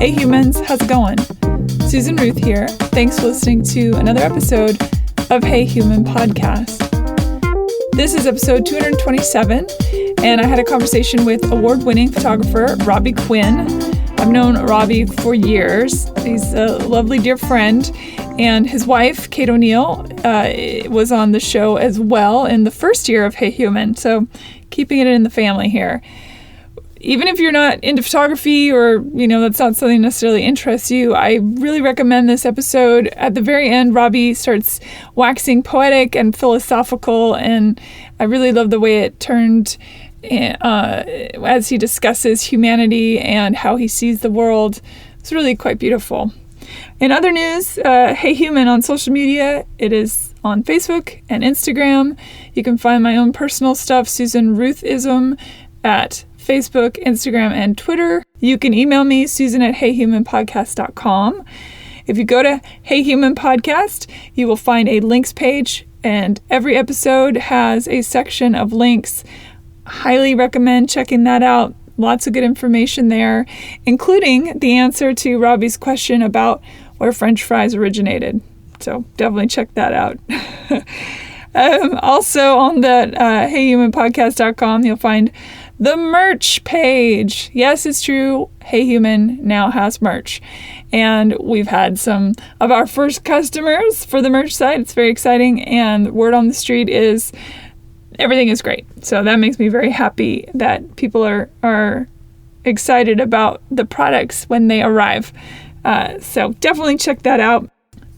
Hey humans, how's it going? Susan Ruth here. Thanks for listening to another episode of Hey Human Podcast. This is episode 227, and I had a conversation with award-winning photographer Robbie Quinn. I've known Robbie for years. He's a lovely dear friend, and his wife, Kate O'Neill, was on the show as well in the first year of Hey Human, so keeping it in the family here. Even if you're not into photography or, that's not something that necessarily interests you, I really recommend this episode. At the very end, Robbie starts waxing poetic and philosophical, and I really love the way it turned as he discusses humanity and how he sees the world. It's really quite beautiful. In other news, Hey Human on social media, it is on Facebook and Instagram. You can find my own personal stuff, Susan Ruthism, at Facebook, Instagram, and Twitter. You can email me, susan@heyhumanpodcast.com. If you go to Hey Human Podcast, you will find a links page, and every episode has a section of links. Highly recommend checking that out. Lots of good information there, including the answer to Robbie's question about where French fries originated. So definitely check that out. Also on the heyhumanpodcast.com, you'll find the merch page. Yes, it's true. Hey Human now has merch. And we've had some of our first customers for the merch site. It's very exciting. And word on the street is everything is great. So that makes me very happy that people are excited about the products when they arrive. So definitely check that out.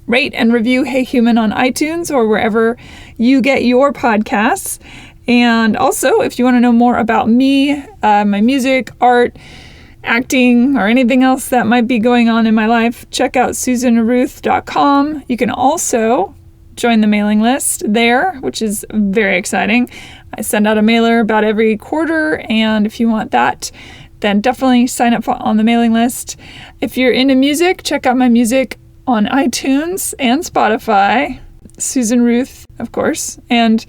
Rate and review Hey Human on iTunes or wherever you get your podcasts. And also, if you want to know more about me, my music, art, acting, or anything else that might be going on in my life, check out susanruth.com. You can also join the mailing list there, which is very exciting. I send out a mailer about every quarter, and if you want that, then definitely sign up on the mailing list. If you're into music, check out my music on iTunes and Spotify. Susan Ruth, of course. And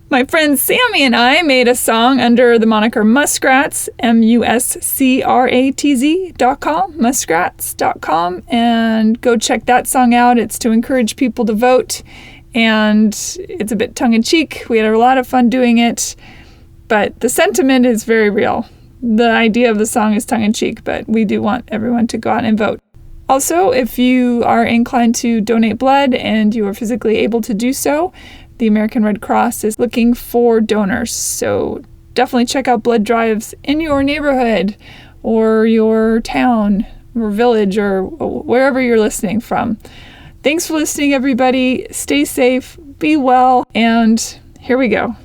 my friend Sammy and I made a song under the moniker Muskrats, muscratz.com, muskrats.com, and go check that song out. It's to encourage people to vote, and it's a bit tongue-in-cheek. We had a lot of fun doing it, but the sentiment is very real. The idea of the song is tongue-in-cheek, but we do want everyone to go out and vote. Also, if you are inclined to donate blood and you are physically able to do so, the American Red Cross is looking for donors. So definitely check out blood drives in your neighborhood or your town or village or wherever you're listening from. Thanks for listening, everybody. Stay safe, be well, and here we go.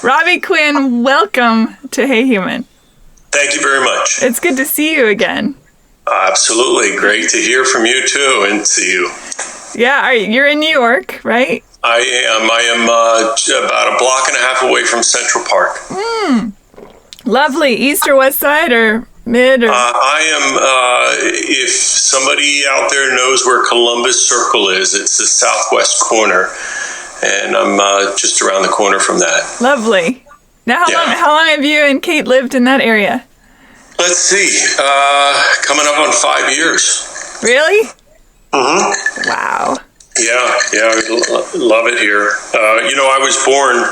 Robbie Quinn, welcome to Hey Human. Thank you very much. It's good to see you again. Absolutely. Great to hear from you, too, and see you. Yeah, you're in New York, right? I am about a block and a half away from Central Park. Lovely. East or west side or mid? Or? I am, if somebody out there knows where Columbus Circle is, it's the southwest corner, and I'm just around the corner from that. Lovely. Now, how long have you and Kate lived in that area? Let's see. Coming up on 5 years. Really? Mm-hmm. Wow. Yeah, I love it here. I was born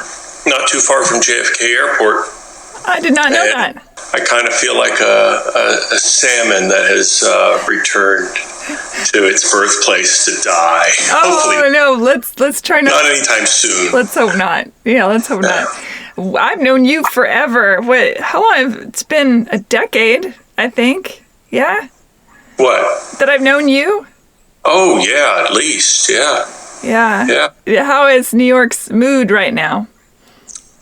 not too far from JFK Airport. I did not know that. I kind of feel like a salmon that has returned to its birthplace to die. Oh, hopefully. No, let's try not. Not anytime soon. Let's hope not. Yeah, let's hope not. I've known you forever. How long? It's been a decade, I think. Yeah? What? That I've known you? Oh, yeah, at least, yeah. Yeah. How is New York's mood right now?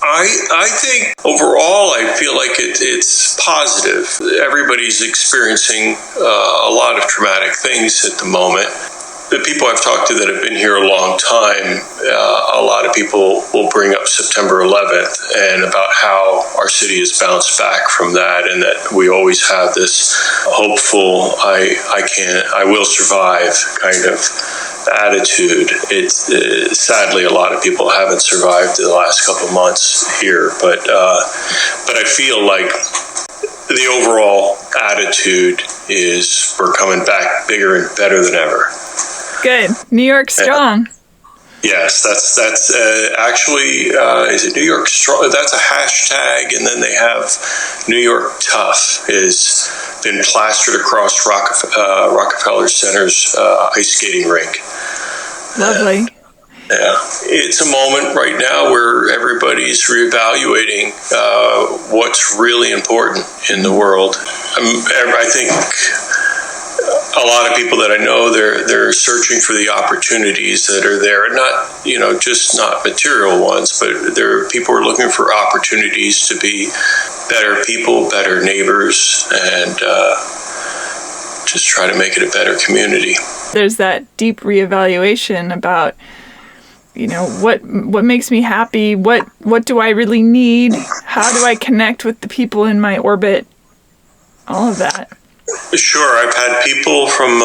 I think overall, I feel like it's positive. Everybody's experiencing a lot of traumatic things at the moment. The people I've talked to that have been here a long time, a lot of people will bring up September 11th and about how our city has bounced back from that, and that we always have this hopeful, I will survive kind of attitude. It's sadly a lot of people haven't survived the last couple of months here, but I feel like the the overall attitude is we're coming back bigger and better than ever. Good. New York strong. Yes, that's actually, is it New York strong? That's a hashtag, and then they have New York tough is been plastered across Rockefeller Center's ice skating rink. Lovely. Yeah, it's a moment right now where everybody's reevaluating what's really important in the world. I think a lot of people that I know, they're searching for the opportunities that are there, and not, just not material ones, but people are looking for opportunities to be better people, better neighbors, and just try to make it a better community. There's that deep reevaluation about, what makes me happy? What do I really need? How do I connect with the people in my orbit? All of that. Sure, I've had people from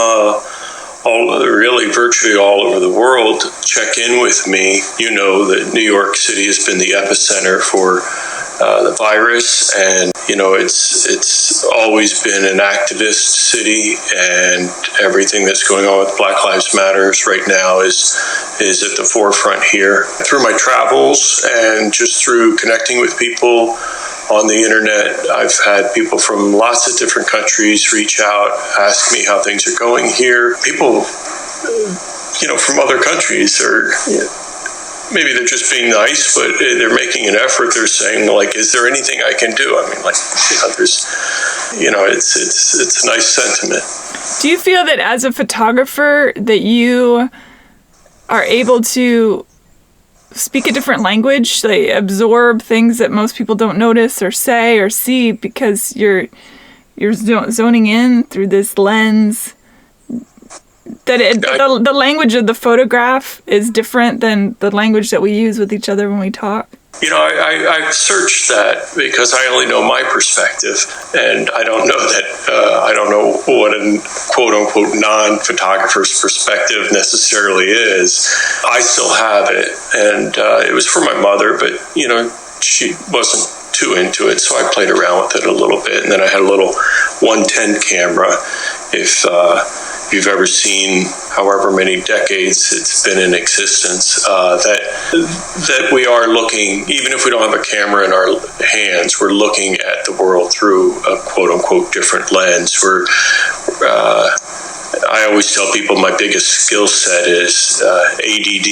virtually all over the world check in with me. You know that New York City has been the epicenter for the virus, and it's always been an activist city, and everything that's going on with Black Lives Matters right now is at the forefront here. Through my travels and just through connecting with people on the internet, I've had people from lots of different countries reach out, ask me how things are going here. People, from other countries are, maybe they're just being nice, but they're making an effort. They're saying, is there anything I can do? I mean, there's, it's a nice sentiment. Do you feel that as a photographer that you are able to speak a different language, absorb things that most people don't notice or say or see because you're zoning in through this lens? That the language of the photograph is different than the language that we use with each other when we talk? I've searched that because I only know my perspective, and I don't know that, I don't know what a quote-unquote non-photographer's perspective necessarily is. I still have it, and it was for my mother, but, she wasn't too into it, so I played around with it a little bit, and then I had a little 110 camera. If you've ever seen however many decades it's been in existence, that we are looking, even if we don't have a camera in our hands, we're looking at the world through a quote-unquote different lens. I always tell people my biggest skill set is ADD.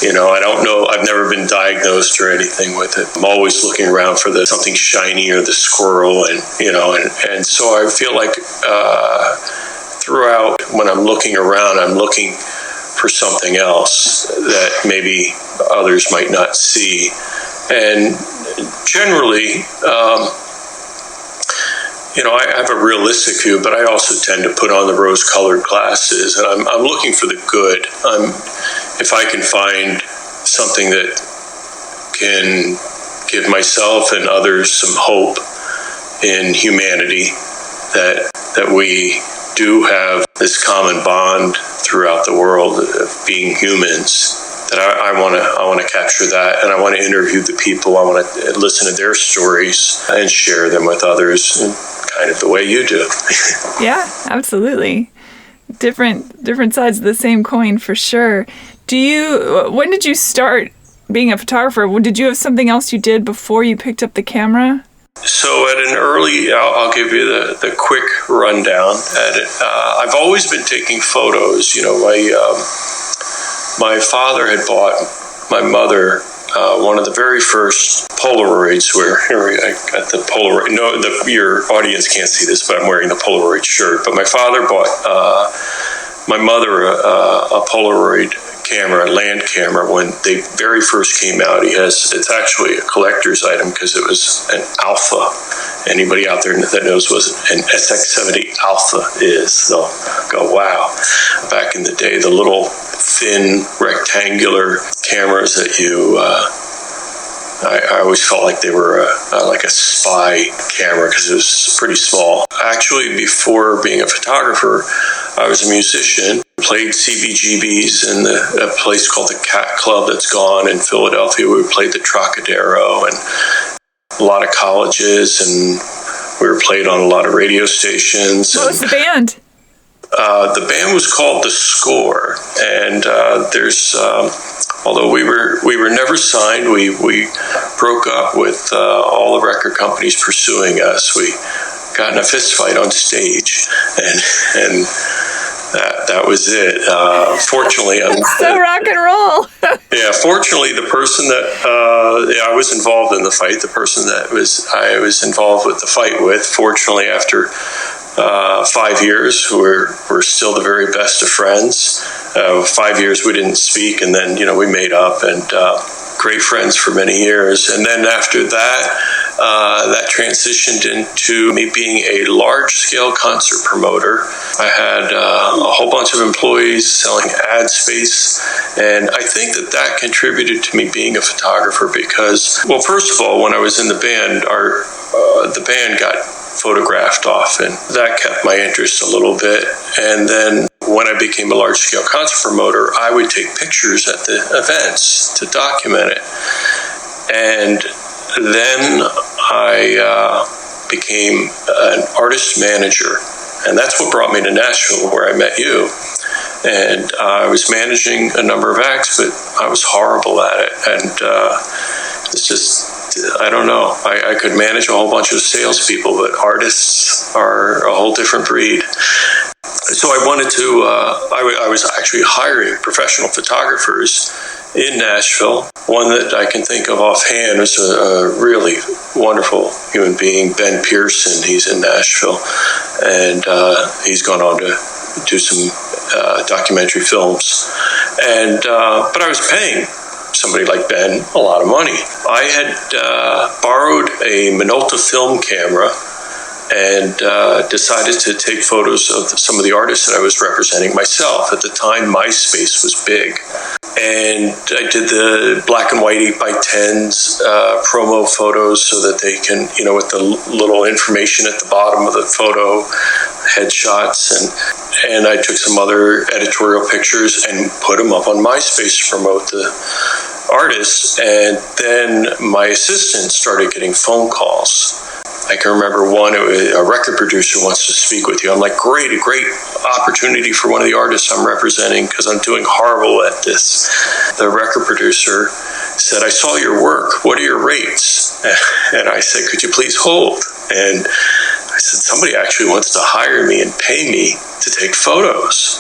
I don't know, I've never been diagnosed or anything with it. I'm always looking around for something shiny or the squirrel, and so I feel like throughout, when I'm looking around, I'm looking for something else that maybe others might not see. And generally, I have a realistic view, but I also tend to put on the rose-colored glasses, and I'm looking for the good. If I can find something that can give myself and others some hope in humanity, that we do have this common bond throughout the world of being humans, that I want to capture that, and I want to interview the people. I want to listen to their stories and share them with others, and kind of the way you do. Yeah, absolutely. Different sides of the same coin for sure. When did you start being a photographer? Did you have something else you did before you picked up the camera? So at an early, I'll give you the quick rundown. I've always been taking photos. My father had bought my mother one of the very first Polaroids. I got the Polaroid. No, your audience can't see this, but I'm wearing the Polaroid shirt. But my father bought my mother a Polaroid camera, a land camera, when they very first came out. It's actually a collector's item because it was an Alpha. Anybody out there that knows what an SX70 Alpha is, they'll go, wow. Back in the day, the little thin rectangular cameras that I always felt like they were like a spy camera because it was pretty small. Actually, before being a photographer, I was a musician, played CBGBs in a place called the Cat Club that's gone in Philadelphia. We played the Trocadero and a lot of colleges and We were played on a lot of radio stations. What was the band? The band was called The Score, and there's although we were never signed, we broke up with all the record companies pursuing us. We got in a fist fight on stage, and that was it. Fortunately, so rock and roll. Yeah, fortunately, the person that I was involved in the fight, the person that I was involved with the fight with, fortunately, after 5 years, we're still the very best of friends. 5 years we didn't speak, and then we made up, and great friends for many years. And then after that, that transitioned into me being a large-scale concert promoter. I had a whole bunch of employees selling ad space, and I think that contributed to me being a photographer because, well, first of all, when I was in the band, the band got photographed off, and that kept my interest a little bit. And then when I became a large-scale concert promoter, I would take pictures at the events to document it. And then I became an artist manager, and that's what brought me to Nashville, where I met you. And I was managing a number of acts, but I was horrible at it, and it's just, I don't know. I could manage a whole bunch of salespeople, but artists are a whole different breed. So I wanted to, I was actually hiring professional photographers in Nashville. One that I can think of offhand was a really wonderful human being, Ben Pearson. He's in Nashville, and he's gone on to do some documentary films. And but I was paying somebody like Ben a lot of money. I had borrowed a Minolta film camera and decided to take photos of some of the artists that I was representing myself. At the time, MySpace was big. And I did the black and white 8x10s promo photos so that they can, with the little information at the bottom of the photo, headshots, and I took some other editorial pictures and put them up on MySpace to promote the artists. And then my assistant started getting phone calls. I can remember one, a record producer wants to speak with you. I'm like, great, a great opportunity for one of the artists I'm representing because I'm doing horrible at this. The record producer said, I saw your work. What are your rates? And I said, could you please hold? And I said, somebody actually wants to hire me and pay me to take photos.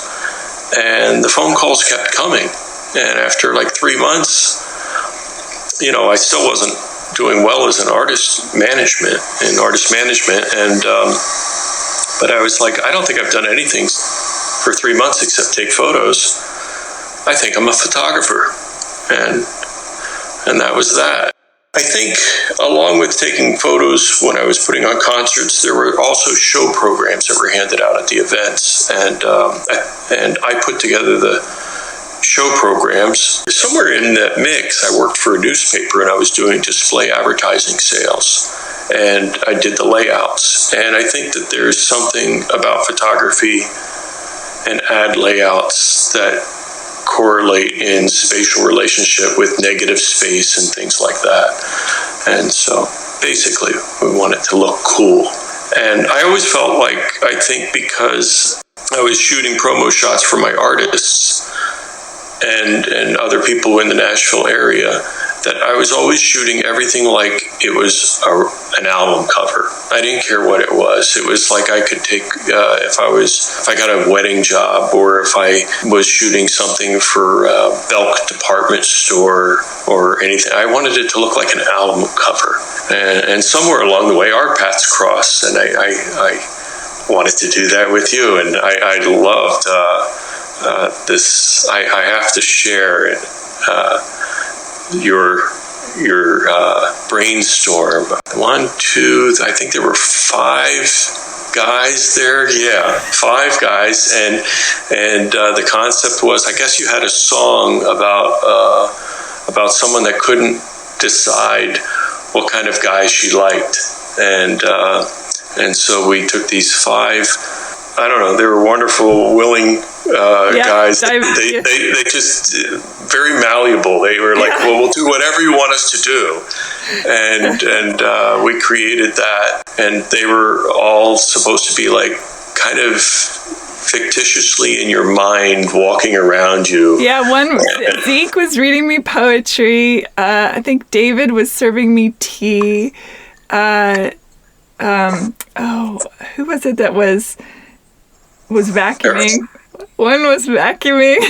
And the phone calls kept coming. And after like 3 months, I still wasn't doing well as an artist management, and but I was like, I don't think I've done anything for 3 months except take photos. I think I'm a photographer, and that was that. I think along with taking photos when I was putting on concerts, there were also show programs that were handed out at the events, and I put together the show programs. Somewhere in that mix, I worked for a newspaper and I was doing display advertising sales, and I did the layouts. And I think that there's something about photography and ad layouts that correlate in spatial relationship with negative space and things like that. And so basically we want it to look cool. And I always felt like, I think because I was shooting promo shots for my artists and other people in the Nashville area, that I was always shooting everything like it was an album cover. I didn't care what it was. It was like I could take, if I got a wedding job, or if I was shooting something for Belk department store or anything, I wanted it to look like an album cover. And somewhere along the way, our paths crossed, and I wanted to do that with you. And I loved this. I have to share it. Your brainstorm. 1, 2, I think there were 5 guys there. Yeah, 5 guys, and the concept was, I guess you had a song about someone that couldn't decide what kind of guy she liked, and so we took these 5. I don't know. They were wonderful, willing guys. They just very malleable. They were like well, we'll do whatever you want us to do. And we created that, and they were all supposed to be like kind of fictitiously in your mind walking around you. Yeah, Zeke was reading me poetry. I think David was serving me tea. Who was it that was vacuuming? One was vacuuming.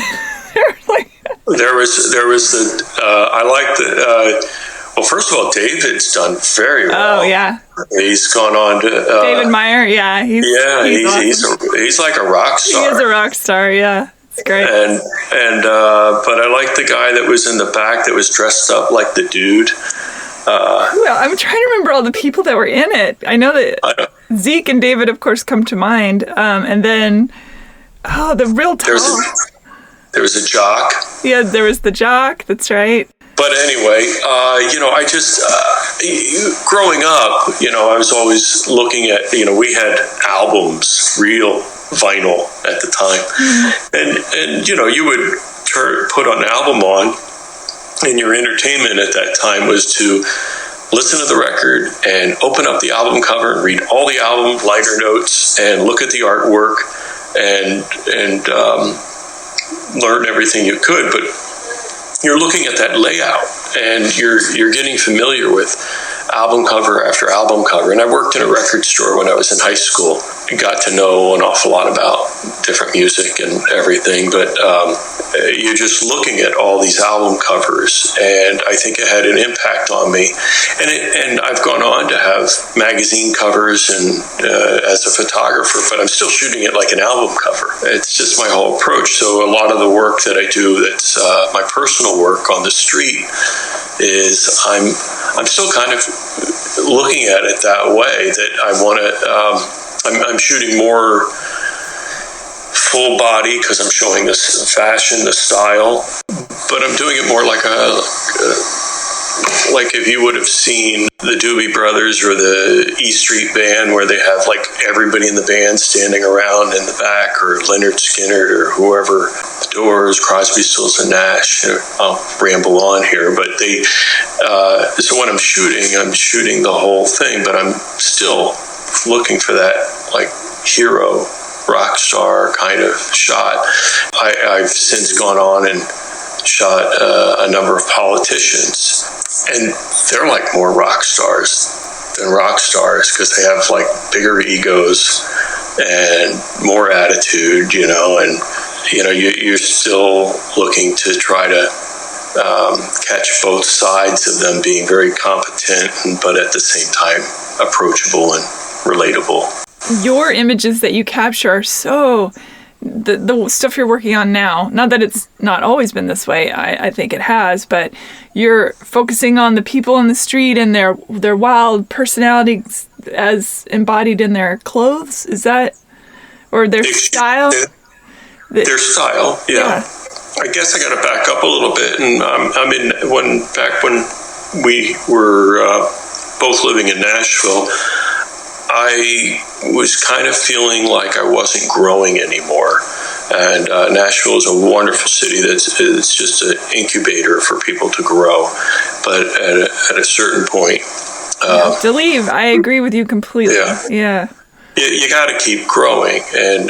There was the I like the well, first of all, David's done very well. Oh yeah, he's gone on to David Meyer. Yeah, he's awesome. He's like a rock star. He is a rock star. Yeah, it's great. And but I like the guy that was in the back that was dressed up like the dude. Well, I'm trying to remember all the people that were in it. I know that Zeke and David, of course, come to mind. And then, the real tall. There was a jock. Yeah, there was the jock. That's right. But anyway, I just, growing up, I was always looking at, we had albums, real vinyl at the time. And you would put an album on, and your entertainment at that time was to listen to the record and open up the album cover and read all the album liner notes and look at the artwork and learn everything you could. But you're looking at that layout and you're getting familiar with album cover after album cover. And I worked in a record store when I was in high school and got to know an awful lot about different music and everything. But you're just looking at all these album covers, and I think it had an impact on me. And I've gone on to have magazine covers and as a photographer, but I'm still shooting it like an album cover. It's just my whole approach. So a lot of the work that I do that's my personal work on the street is I'm still kind of looking at it that way, that I want to I'm shooting more full body because I'm showing this fashion, the style, but I'm doing it more like like if you would have seen the Doobie Brothers or the E Street Band, where they have like everybody in the band standing around in the back, or Leonard Skinner or whoever, the Doors, Crosby, Stills and Nash. I'll ramble on here, but they so when I'm shooting the whole thing, but I'm still looking for that like hero rock star kind of shot. I've since gone on and shot a number of politicians, and they're like more rock stars than rock stars because they have like bigger egos and more attitude, and you're still looking to try to catch both sides of them being very competent, but at the same time approachable and relatable. Your images that you capture are so... The stuff you're working on now, not that it's not always been this way, I think it has, but you're focusing on the people in the street and their wild personalities as embodied in their clothes. Is that... or their style? Their style, yeah. I guess I got to back up a little bit, and back when we were both living in Nashville, I was kind of feeling like I wasn't growing anymore. And Nashville is a wonderful city it's just an incubator for people to grow. But at a certain point... you have to leave. I agree with you completely. Yeah. You got to keep growing. And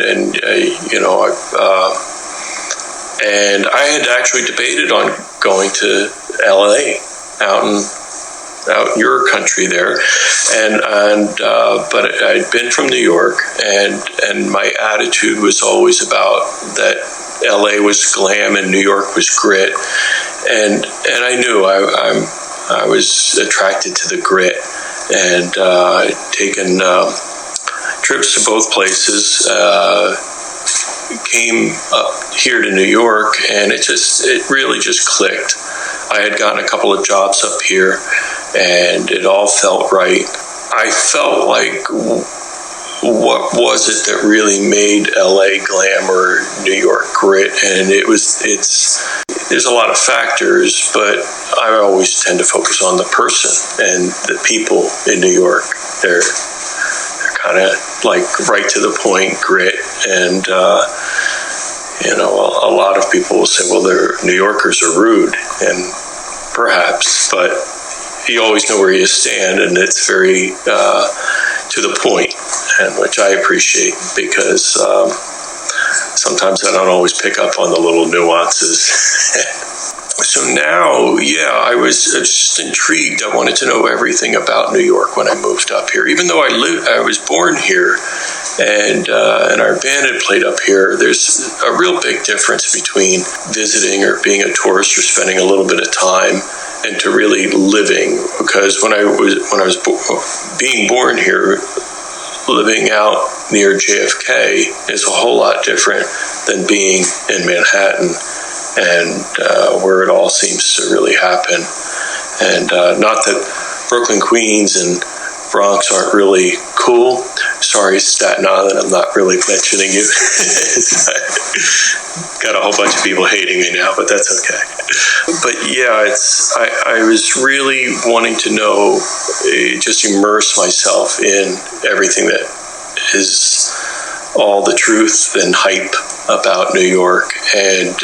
I had actually debated on going to L.A., out in your country there, but I'd been from New York, and my attitude was always about that LA was glam and New York was grit, and I knew I was attracted to the grit, and taken trips to both places. Came up here to New York, and it really just clicked. I had gotten a couple of jobs up here, and it all felt right. I felt like, what was it that really made LA glam or New York grit? And there's a lot of factors, but I always tend to focus on the person and the people in New York. They're kind of like right to the point grit, and a lot of people will say, well, New Yorkers are rude, and perhaps, but you always know where you stand, and it's very to the point, and which I appreciate, because sometimes I don't always pick up on the little nuances. So now, I was just intrigued. I wanted to know everything about New York when I moved up here. Even though I was born here, and our band had played up here, there's a real big difference between visiting or being a tourist or spending a little bit of time and to really living. Because when I was being born here, living out near JFK is a whole lot different than being in Manhattan, and where it all seems to really happen. And not that Brooklyn, Queens, and Bronx aren't really cool. Sorry, Staten Island, I'm not really mentioning you. Got a whole bunch of people hating me now, but that's okay. But I was really wanting to know, just immerse myself in everything that is all the truth and hype about New York. And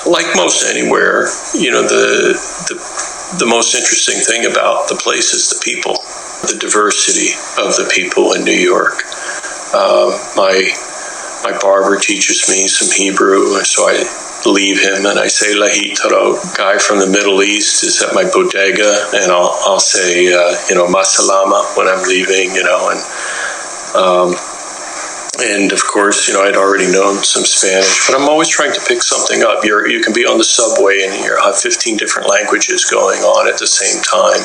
like most anywhere, the most interesting thing about the place is the people, the diversity of the people in New York. My barber teaches me some Hebrew, so I leave him and I say lahi taro. Guy from the Middle East is at my bodega, and I'll say masalama when I'm leaving, and of course, I'd already known some Spanish, but I'm always trying to pick something up. You can be on the subway and you have 15 different languages going on at the same time.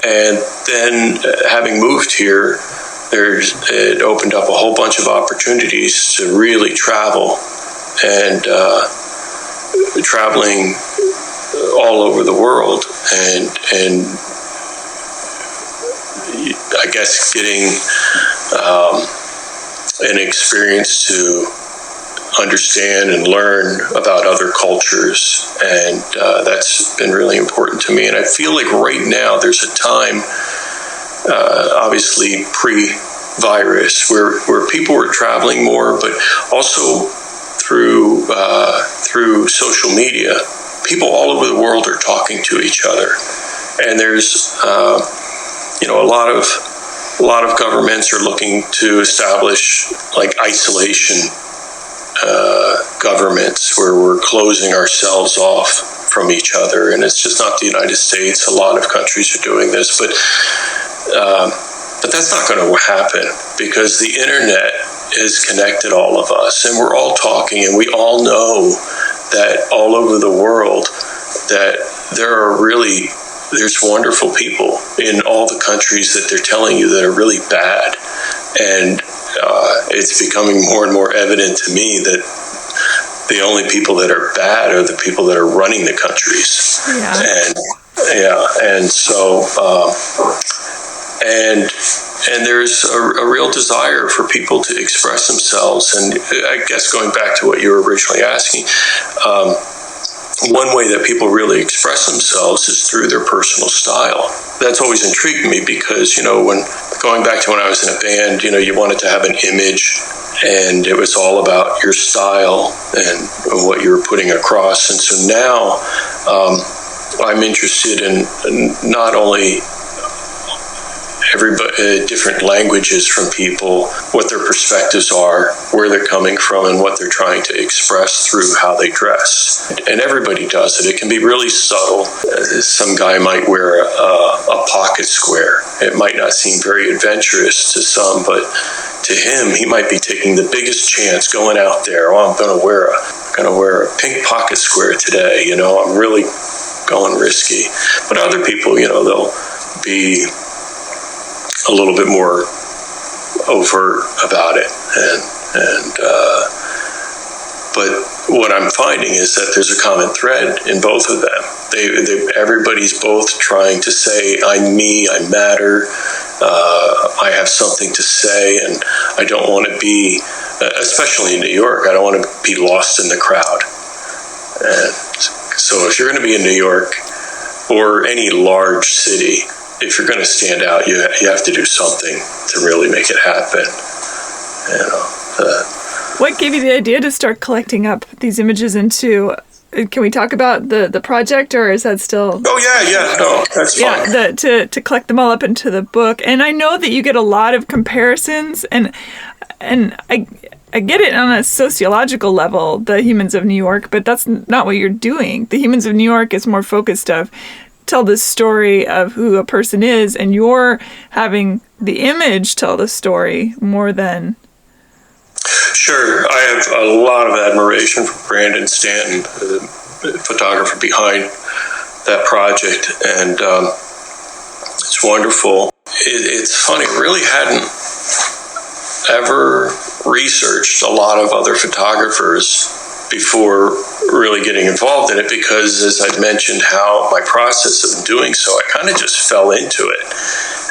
And then having moved here, it opened up a whole bunch of opportunities to really travel, and traveling all over the world, and I guess getting an experience to understand and learn about other cultures, and that's been really important to me. And I feel like right now there's a time, obviously pre-virus, where people were traveling more, but also through social media, people all over the world are talking to each other, and there's a lot of governments are looking to establish like isolation governments, where we're closing ourselves off from each other. And it's just not the United States. A lot of countries are doing this, but that's not going to happen, because the internet has connected all of us, and we're all talking, and we all know that all over the world that there's wonderful people in all the countries that they're telling you that are really bad. And it's becoming more and more evident to me that the only people that are bad are the people that are running the countries. And so and there's a real desire for people to express themselves. And I guess going back to what you were originally asking, one way that people really express themselves is through their personal style. That's always intrigued me, because, when going back to when I was in a band, you wanted to have an image, and it was all about your style and what you were putting across. And so now I'm interested in not only different languages from people, what their perspectives are, where they're coming from, and what they're trying to express through how they dress. And everybody does it. It can be really subtle. Some guy might wear a pocket square. It might not seem very adventurous to some, but to him, he might be taking the biggest chance going out there. Oh, I'm going to wear a pink pocket square today. I'm really going risky. But other people, they'll be a little bit more overt about it, but what I'm finding is that there's a common thread in both of them. Everybody's both trying to say, I'm me, I matter, I have something to say, and I don't want to be, especially in New York, I don't want to be lost in the crowd. And so if you're going to be in New York or any large city, if you're going to stand out, you have to do something to really make it happen. What gave you the idea to start collecting up these images into can we talk about the project, or is that still? Oh yeah, no, that's fine. Yeah, to collect them all up into the book. And I know that you get a lot of comparisons, and I get it on a sociological level, the Humans of New York, but that's not what you're doing. The Humans of New York is more focused of tell the story of who a person is, and you're having the image tell the story more than... Sure. I have a lot of admiration for Brandon Stanton, the photographer behind that project, and it's wonderful. It's funny, really hadn't ever researched a lot of other photographers before really getting involved in it, because as I'd mentioned how my process of doing so, I kind of just fell into it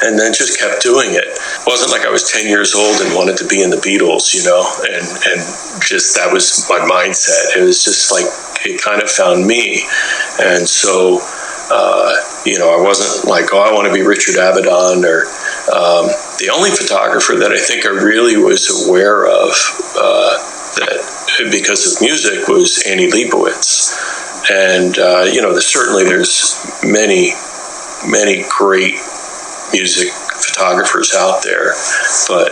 and then just kept doing it. It wasn't like I was 10 years old and wanted to be in the Beatles, and just that was my mindset. It was just like it kind of found me. And so I wasn't like, I want to be Richard Avedon, or the only photographer that I think I really was aware of that because of music was Annie Leibovitz. And, there's many great music photographers out there, but,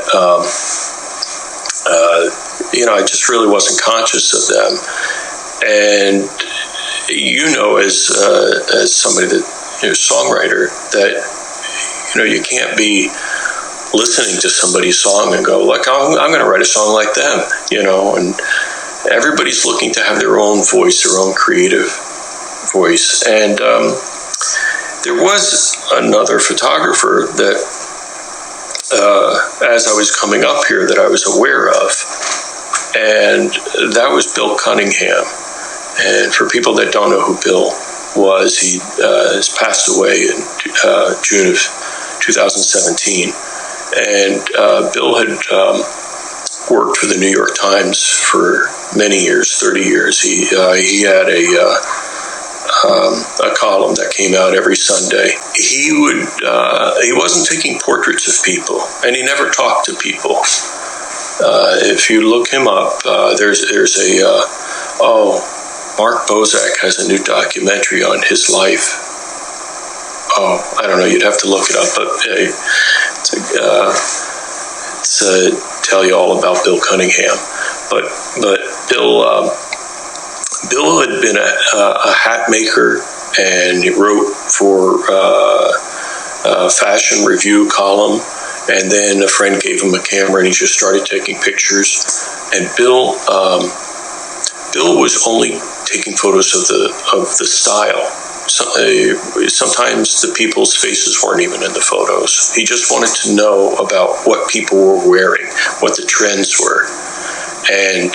I just really wasn't conscious of them. And, as somebody that, songwriter, that, you can't be listening to somebody's song and go like, I'm going to write a song like them, and everybody's looking to have their own voice, their own creative voice. And there was another photographer that, as I was coming up here, that I was aware of, and that was Bill Cunningham. And for people that don't know who Bill was, he has passed away in June of 2017. And Bill had worked for the New York Times for many years, 30 years. He had a column that came out every Sunday. He wasn't taking portraits of people, and he never talked to people. If you look him up, there's Mark Bozak has a new documentary on his life. I don't know, you'd have to look it up, but it's tell you all about Bill Cunningham. But Bill had been a hat maker, and he wrote for a fashion review column, and then a friend gave him a camera and he just started taking pictures. And Bill was only taking photos of the style. Sometimes the people's faces weren't even in the photos. He just wanted to know about what people were wearing, what the trends were. And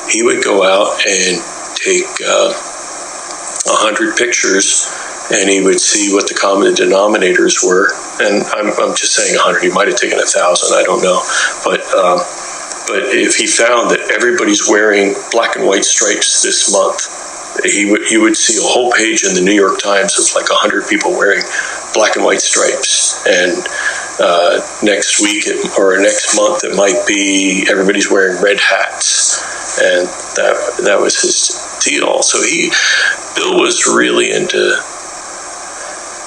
he would go out and take 100 pictures, and he would see what the common denominators were. And I'm just saying 100. He might have taken 1,000. I don't know. But if he found that everybody's wearing black and white stripes this month, he would see a whole page in the New York Times of like 100 people wearing black and white stripes. And next week or next month, it might be everybody's wearing red hats. And that was his deal. So Bill was really into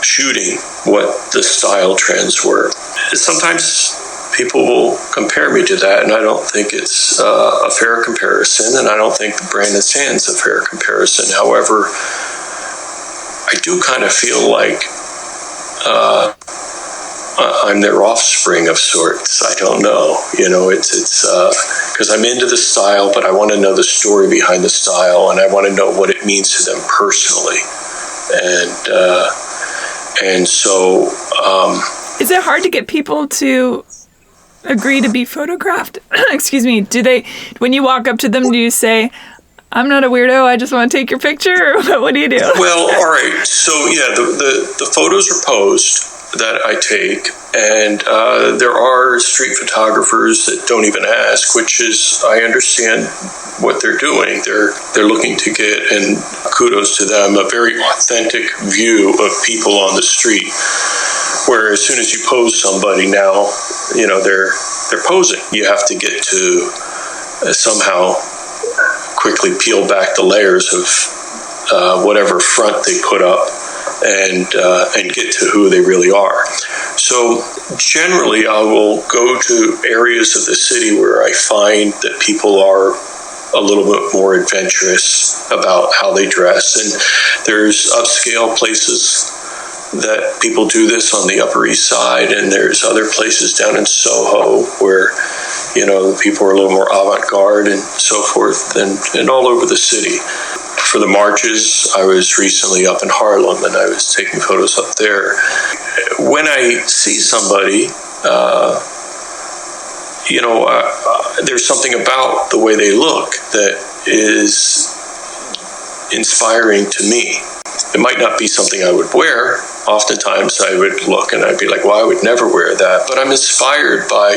shooting what the style trends were. Sometimes people will compare me to that, and I don't think it's a fair comparison, and I don't think Brandon Stanton's a fair comparison. However, I do kind of feel like I'm their offspring of sorts. I don't know. It's because I'm into the style, but I want to know the story behind the style, and I want to know what it means to them personally. And so... Is it hard to get people to agree to be photographed? Excuse me. When you walk up to them, do you say, I'm not a weirdo, I just want to take your picture? Or what do you do? Well, all right. So, yeah, the photos are posed that I take, and there are street photographers that don't even ask, which is, I understand what they're doing. They're looking to get, and kudos to them, a very authentic view of people on the street. Where as soon as you pose somebody now, they're posing. You have to get to somehow quickly peel back the layers of whatever front they put up and get to who they really are. So generally, I will go to areas of the city where I find that people are a little bit more adventurous about how they dress. And there's upscale places that people do this on the Upper East Side, and there's other places down in Soho where, you know, people are a little more avant-garde and so forth, and all over the city. For the marches, I was recently up in Harlem, and I was taking photos up there. When I see somebody, there's something about the way they look that is inspiring to me. It might not be something I would wear. Oftentimes I would look and I'd be like, well, I would never wear that. But I'm inspired by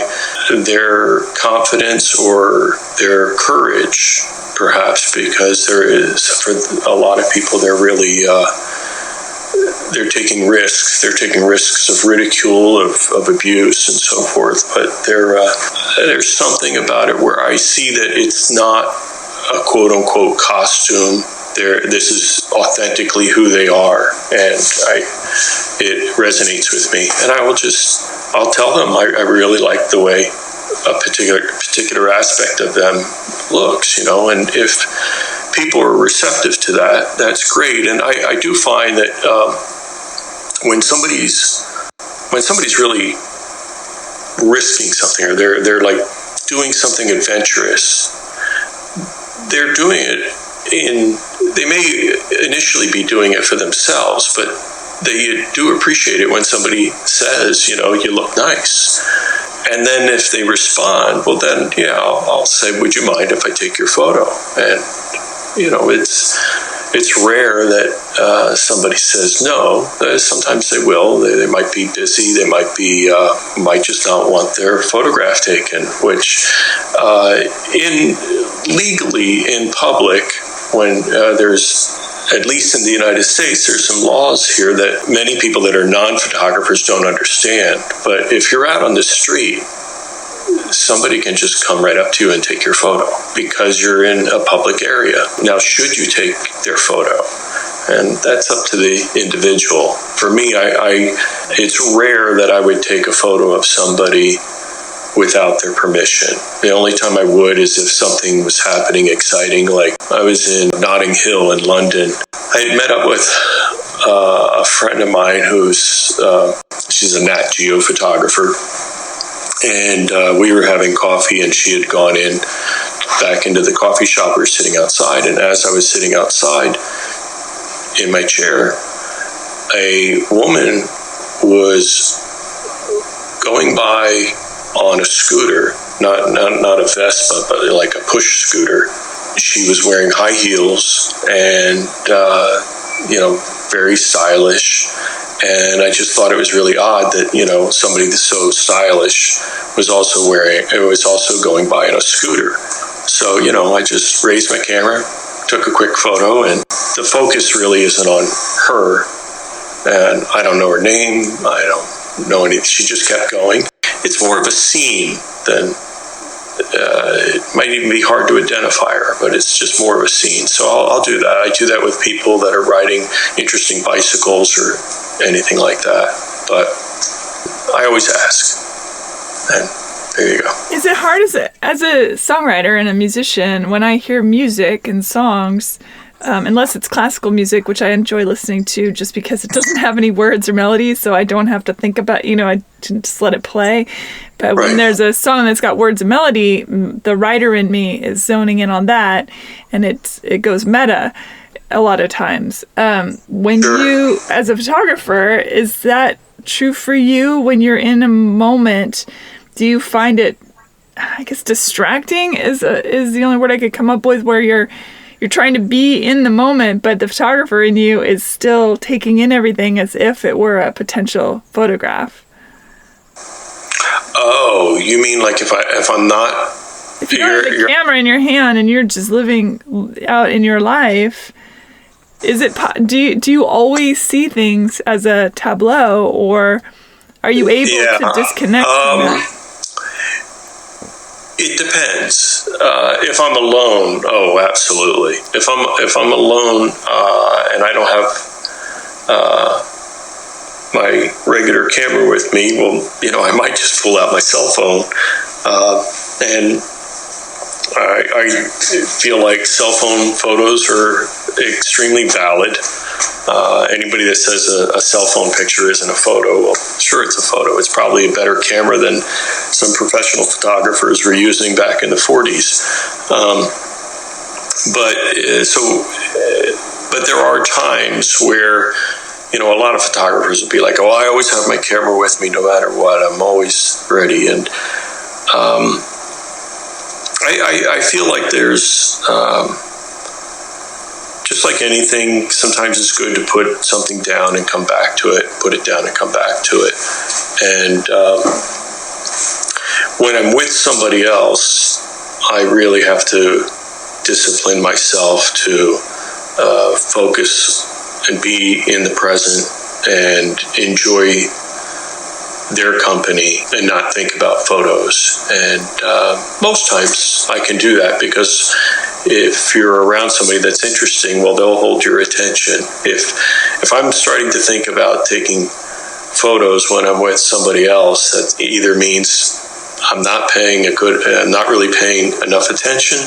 their confidence or their courage, perhaps, because there is, for a lot of people, they're really, they're taking risks. They're taking risks of ridicule, of abuse, and so forth. But there's something about it where I see that it's not a quote-unquote costume. This is authentically who they are, and it resonates with me. And I'll tell them I really like the way a particular aspect of them looks, you know. And if people are receptive to that, that's great. And I do find that when somebody's really risking something, or they're like doing something adventurous, they're doing it they may initially be doing it for themselves, but they do appreciate it when somebody says, you know, you look nice. And then if they respond, well then, yeah, I'll say, would you mind if I take your photo? And, you know, it's rare that somebody says no. Sometimes they will. They might be busy. They might just not want their photograph taken, which legally in public, when there's, at least in the United States, there's some laws here that many people that are non-photographers don't understand. But if you're out on the street, somebody can just come right up to you and take your photo because you're in a public area. Now, should you take their photo? And that's up to the individual. For me, it's rare that I would take a photo of somebody without their permission. The only time I would is if something was happening exciting, like I was in Notting Hill in London. I had met up with a friend of mine she's a Nat Geo photographer, and we were having coffee, and she had gone back into the coffee shop. We were sitting outside, and as I was sitting outside in my chair, a woman was going by on a scooter, not a Vespa, but like a push scooter. She was wearing high heels and, very stylish. And I just thought it was really odd that, you know, somebody so stylish was also going by on a scooter. So, you know, I just raised my camera, took a quick photo, and the focus really isn't on her. And I don't know her name. I don't know anything. She just kept going. It's more of a scene than, it might even be hard to identify her, but it's just more of a scene. So I'll do that. I do that with people that are riding interesting bicycles or anything like that. But I always ask. And there you go. Is it hard as a songwriter and a musician, when I hear music and songs, unless it's classical music, which I enjoy listening to just because it doesn't have any words or melodies, so I don't have to think about, I just let it play. But when there's a song that's got words and melody, the writer in me is zoning in on that, and it goes meta a lot of times. When you, as a photographer, is that true for you when you're in a moment? Do you find it, I guess, distracting is the only word I could come up with, where you're trying to be in the moment, but the photographer in you is still taking in everything as if it were a potential photograph? Oh, you mean like if I'm not... If you don't have the camera in your hand and you're just living out in your life, do you always see things as a tableau, or are you able to disconnect from that? It depends. If I'm alone, oh, absolutely. If I'm alone and I don't have my regular camera with me, well, I might just pull out my cell phone. And I feel like cell phone photos are extremely valid. Anybody that says a cell phone picture isn't a photo, well, sure, it's a photo. It's probably a better camera than some professional photographers were using back in the 40s. But there are times where, a lot of photographers will be like, oh, I always have my camera with me no matter what. I'm always ready. And I feel like there's, just like anything, sometimes it's good to put something down and come back to it, put it down and come back to it. And when I'm with somebody else, I really have to discipline myself to focus and be in the present and enjoy their company and not think about photos. And most times I can do that because if you're around somebody that's interesting, well, they'll hold your attention. If I'm starting to think about taking photos when I'm with somebody else, that either means I'm not really paying enough attention,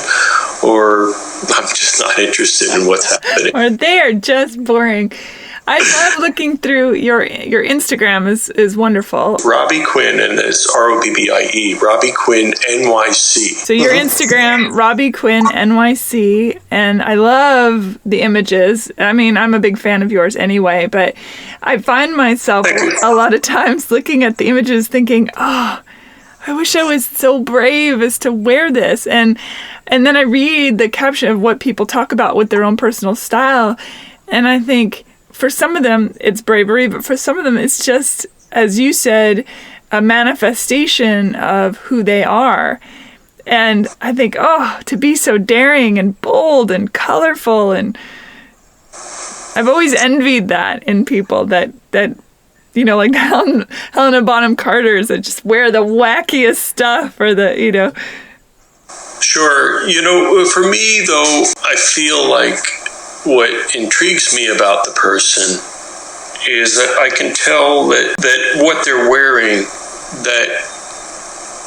or I'm just not interested in what's happening. Or they are just boring. I love looking through your Instagram is wonderful. Robbie Quinn, and it's ROBBIE, Robbie Quinn NYC. So your Instagram, Robbie Quinn NYC, and I love the images. I mean, I'm a big fan of yours anyway, but I find myself a lot of times looking at the images thinking, oh, I wish I was so brave as to wear this. And then I read the caption of what people talk about with their own personal style, and I think, for some of them, it's bravery, but for some of them, it's just, as you said, a manifestation of who they are. And I think, oh, to be so daring and bold and colorful, and I've always envied that in people that like Helena Bonham Carter's that just wear the wackiest stuff, or the. Sure. For me, though, I feel like what intrigues me about the person is that I can tell that what they're wearing, that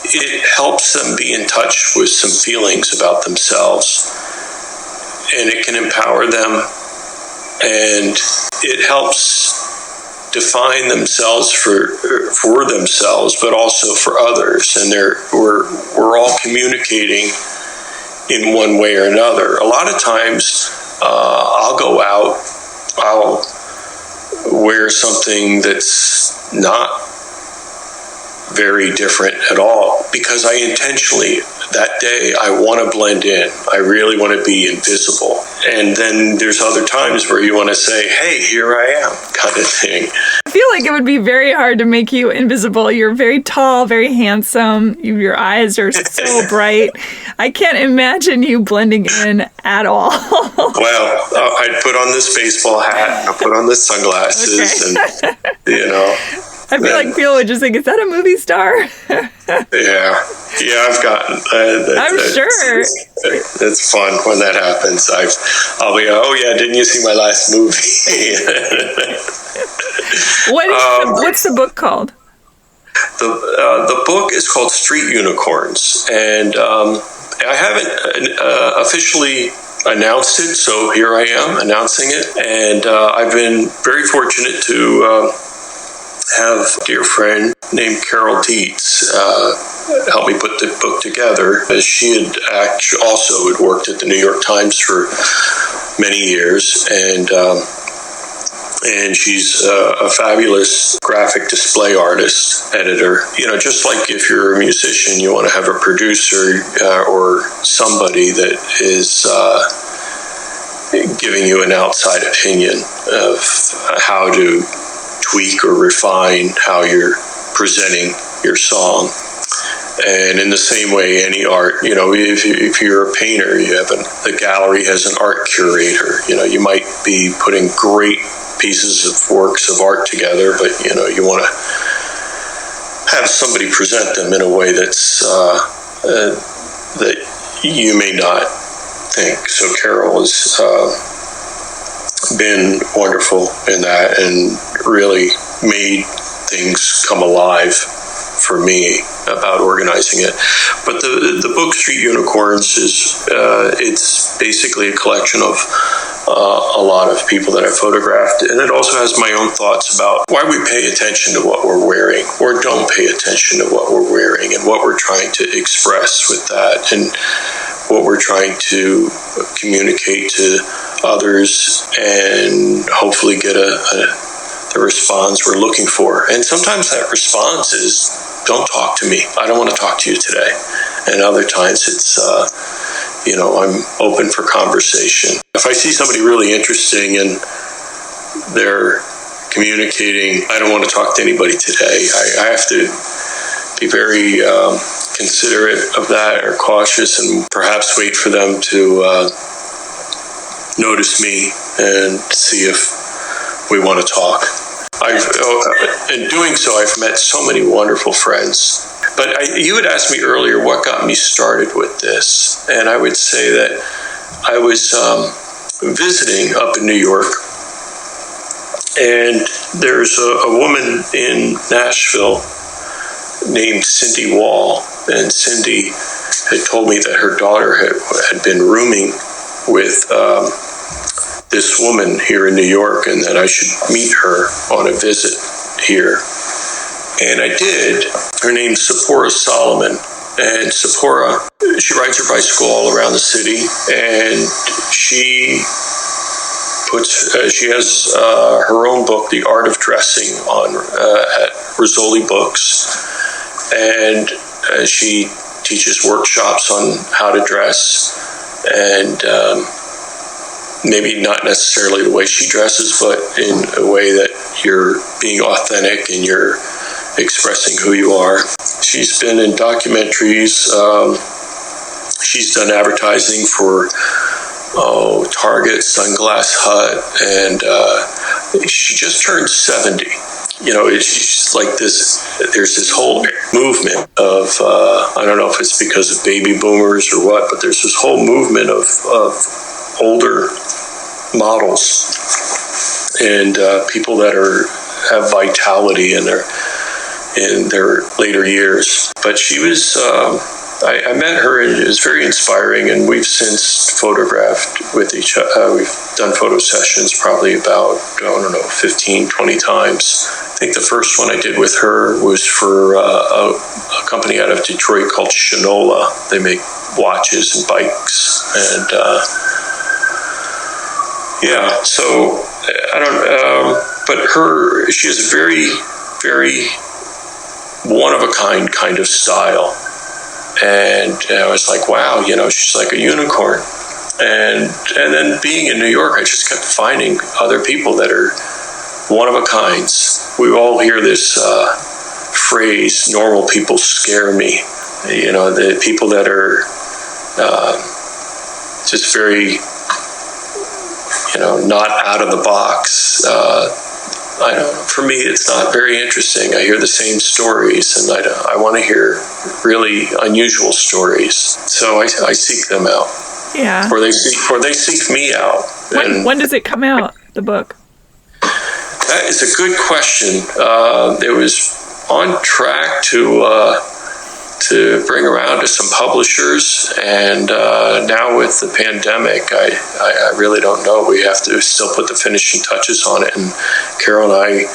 it helps them be in touch with some feelings about themselves, and it can empower them, and it helps define themselves for themselves, but also for others. And we're all communicating in one way or another. A lot of times, I'll go out, I'll wear something that's not very different at all, because I intentionally, that day, I want to blend in. I really want to be invisible. And then there's other times where you want to say, hey, here I am, kind of thing. I feel like it would be very hard to make you invisible. You're very tall, very handsome. Your eyes are so bright. I can't imagine you blending in at all. Well, I'd put on this baseball hat, and I'll put on the sunglasses, and, I feel like people would just think, is that a movie star? Yeah, I've gotten. I'm sure. It's fun when that happens. I'll be, oh yeah, didn't you see my last movie? What's the book called? The book is called Street Unicorns, and I haven't officially announced it, so here I am announcing it, and I've been very fortunate to have a dear friend named Carol Dietz help me put the book together, as she had also worked at the New York Times for many years, and she's a fabulous graphic display artist, editor. Just like if you're a musician, you want to have a producer or somebody that is giving you an outside opinion of how to tweak or refine how you're presenting your song. And in the same way, any art, if you're a painter, the gallery has an art curator. You might be putting great pieces of works of art together, but you want to have somebody present them in a way that's that you may not think. So Carol has been wonderful in that and really made things come alive for me about organizing it. But the book Street Unicorns is it's basically a collection of a lot of people that I photographed, and it also has my own thoughts about why we pay attention to what we're wearing or don't pay attention to what we're wearing, and what we're trying to express with that, and what we're trying to communicate to others, and hopefully get the response we're looking for. And sometimes that response is, don't talk to me. I don't want to talk to you today. And other times it's, I'm open for conversation. If I see somebody really interesting and they're communicating, I don't want to talk to anybody today. I have to be very considerate of that, or cautious, and perhaps wait for them to notice me and see if we want to talk. In doing so, I've met so many wonderful friends. But you had asked me earlier what got me started with this, and I would say that I was visiting up in New York, and there's a woman in Nashville named Cindy Wall, and Cindy had told me that her daughter had been rooming with this woman here in New York, and that I should meet her on a visit here. And I did. Her name's Sephora Solomon. And Sephora, she rides her bicycle all around the city, and she has her own book, The Art of Dressing, on at Rizzoli Books. And she teaches workshops on how to dress, and maybe not necessarily the way she dresses, but in a way that you're being authentic and you're expressing who you are. She's been in documentaries. She's done advertising for Target, Sunglass Hut, and she just turned 70. She's like this. There's this whole movement of I don't know if it's because of baby boomers or what, but there's this whole movement of older models and people that have vitality in their later years. But she was, I met her, and it was very inspiring, and we've since photographed with each other. We've done photo sessions probably about, 15, 20 times. I think the first one I did with her was for a company out of Detroit called Shinola. They make watches and bikes, and so I don't, but she has a very, very one-of-a-kind kind of style. And I was like, wow, she's like a unicorn. And then being in New York, I just kept finding other people that are one-of-a-kinds. We all hear this phrase, normal people scare me. The people that are just very, not out of the box. I don't know. For me, it's not very interesting. I hear the same stories, and I want to hear really unusual stories. So I seek them out. Yeah. Or they seek me out. When does it come out, the book? That is a good question. It was on track to bring around to some publishers, and now with the pandemic, I really don't know. We have to still put the finishing touches on it, and Carol and I,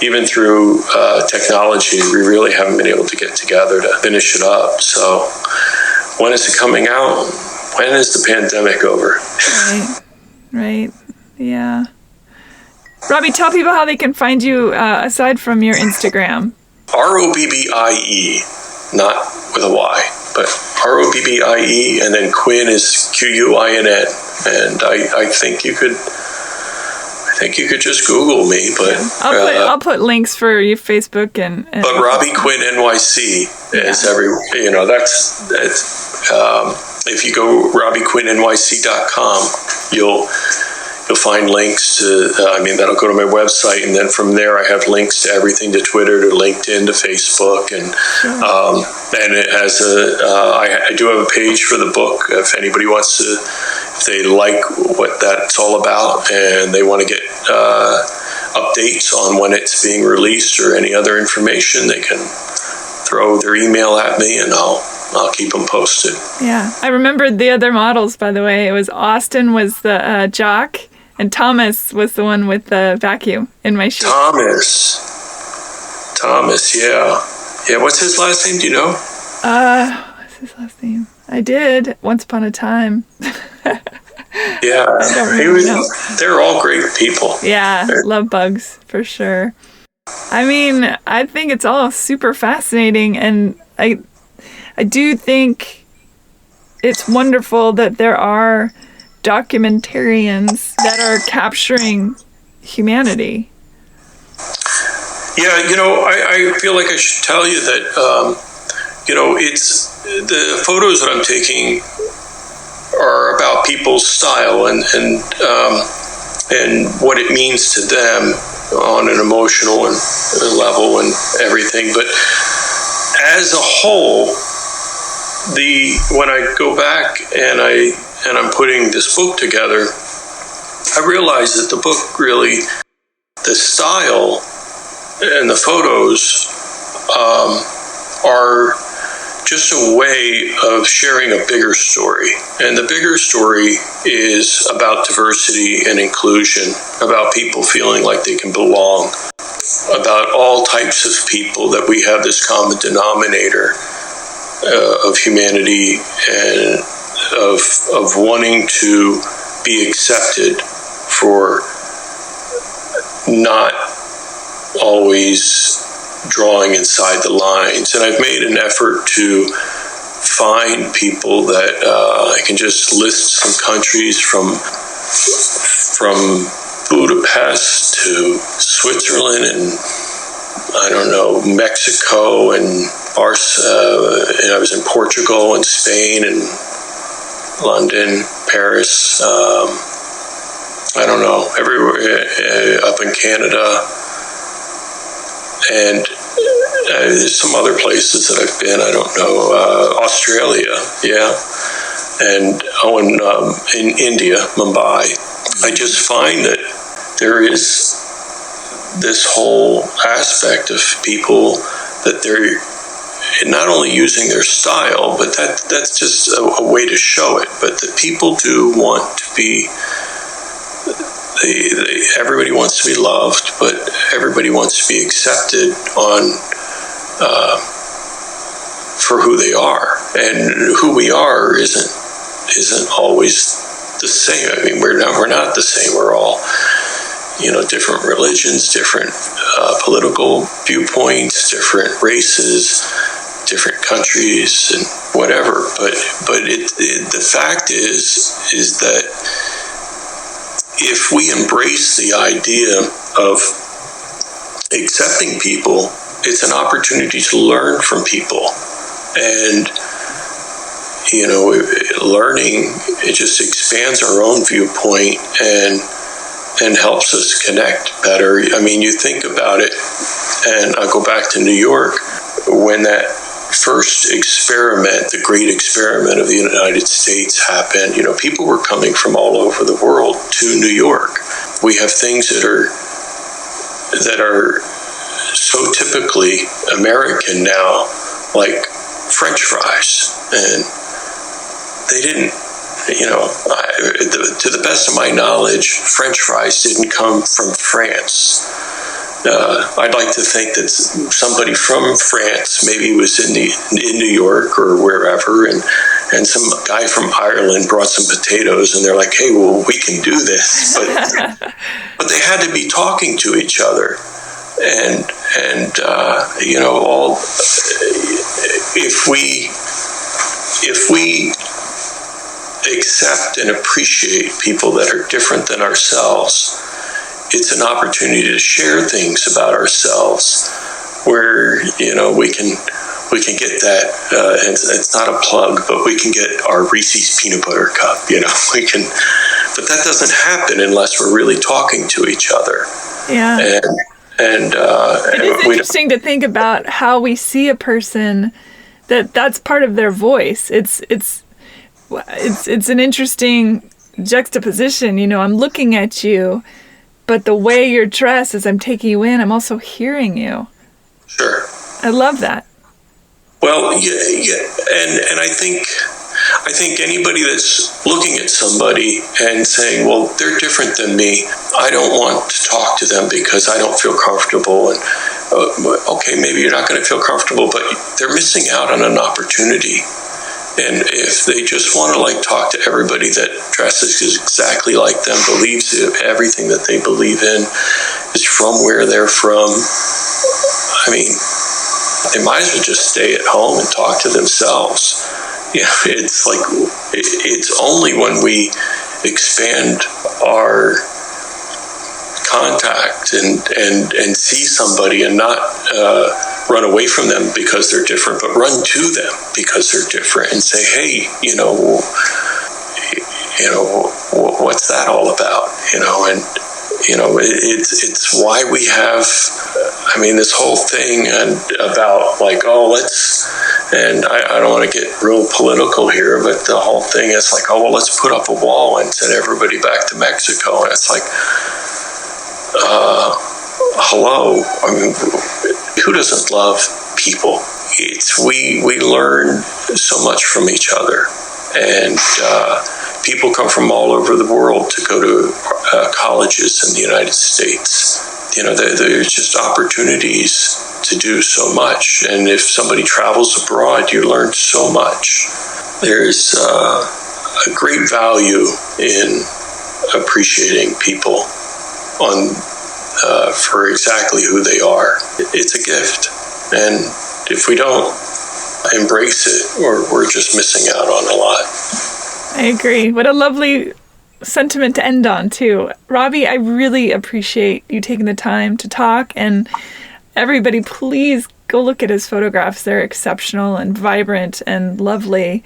even through technology, we really haven't been able to get together to finish it up. So when is it coming out? When is the pandemic over? Right, yeah. Robbie, tell people how they can find you aside from your Instagram. Robbie, not with a Y, but Robbie, and then Quinn is Quinn, and I think you could just Google me, but I'll put links for your Facebook and but Robbie Quinn NYC is that's if you go RobbieQuinnNYC.com, you'll find links to, that'll go to my website, and then from there I have links to everything, to Twitter, to LinkedIn, to Facebook, and it has I do have a page for the book if anybody wants to, if they like what that's all about and they want to get updates on when it's being released or any other information, they can throw their email at me and I'll keep them posted. Yeah. I remembered the other models, by the way. It was Austin was the jock, and Thomas was the one with the vacuum in my shoe. Thomas, yeah. Yeah, what's his last name? Do you know? What's his last name? I did once upon a time. Yeah. They're all great people. Yeah, love bugs for sure. I mean, I think it's all super fascinating, and I do think it's wonderful that there are documentarians that are capturing humanity. Yeah, I feel like I should tell you that, it's the photos that I'm taking are about people's style and what it means to them on an emotional and level and everything. But as a whole, when I go back and I'm putting this book together, I realize that the book really, the style and the photos are just a way of sharing a bigger story. And the bigger story is about diversity and inclusion, about people feeling like they can belong, about all types of people, that we have this common denominator of humanity and of wanting to be accepted for not always drawing inside the lines. And I've made an effort to find people that I can just list some countries from Budapest to Switzerland and Mexico and and I was in Portugal and Spain and London, Paris, everywhere, up in Canada. And there's some other places that I've been. I don't know, Australia, yeah, and in India, Mumbai. I just find that there is this whole aspect of people that they're not only using their style, but that's just a way to show it. But the people do want to be. Everybody wants to be loved, but everybody wants to be accepted for who they are, and who we are isn't always the same. I mean, we're not the same. We're all different religions, different political viewpoints, different races, different countries, and whatever. But the fact is that if we embrace the idea of accepting people, it's an opportunity to learn from people. And, learning, it just expands our own viewpoint and helps us connect better. I mean, you think about it, and I'll go back to New York, when that first experiment, the great experiment of the United States happened, people were coming from all over the world to New York. We have things that are so typically American now, like French fries. And they didn't, to the best of my knowledge, French fries didn't come from France. I'd like to think that somebody from France maybe was in New York or wherever, and some guy from Ireland brought some potatoes, and they're like, "Hey, well, we can do this," but they had to be talking to each other, and all if we accept and appreciate people that are different than ourselves, it's an opportunity to share things about ourselves where, we can get that, it's not a plug, but we can get our Reese's peanut butter cup, we But that doesn't happen unless we're really talking to each other. Yeah. And it is interesting to think about how we see a person, that's part of their voice. It's an interesting juxtaposition. You know, I'm looking at you, but the way you're dressed as I'm taking you in, I'm also hearing you. Sure. I love that. Well, yeah. And I think anybody that's looking at somebody and saying, well, they're different than me, I don't want to talk to them because I don't feel comfortable. And okay, maybe you're not going to feel comfortable, but they're missing out on an opportunity. And if they just want to talk to everybody that dresses exactly like them, believes everything that they believe in, is from where they're from, I mean, they might as well just stay at home and talk to themselves. Yeah, it's it's only when we expand our contact and see somebody and not run away from them because they're different, but run to them because they're different and say, hey, what's that all about? It's why we have, this whole thing about and I don't want to get real political here, but the whole thing is let's put up a wall and send everybody back to Mexico. And it's hello. Who doesn't love people? We learn so much from each other, and people come from all over the world to go to colleges in the United States. There's just opportunities to do so much, and if somebody travels abroad, you learn so much. There's a great value in appreciating people for exactly who they are. It's a gift, and if we don't embrace it, we're just missing out on a lot. I agree. What a lovely sentiment to end on, too. Robbie, I really appreciate you taking the time to talk, and everybody, please go look at his photographs. They're exceptional and vibrant and lovely.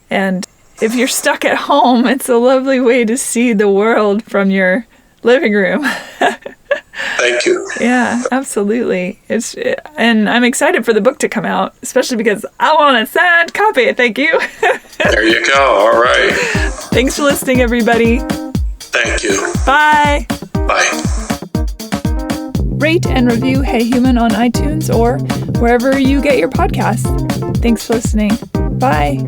And if you're stuck at home, it's a lovely way to see the world from your living room. Thank you. Yeah, absolutely. And I'm excited for the book to come out, especially because I want a signed copy. Thank you. There you go. All right. Thanks for listening, everybody. Thank you. Bye. Bye. Rate and review Hey Human on iTunes or wherever you get your podcasts. Thanks for listening. Bye.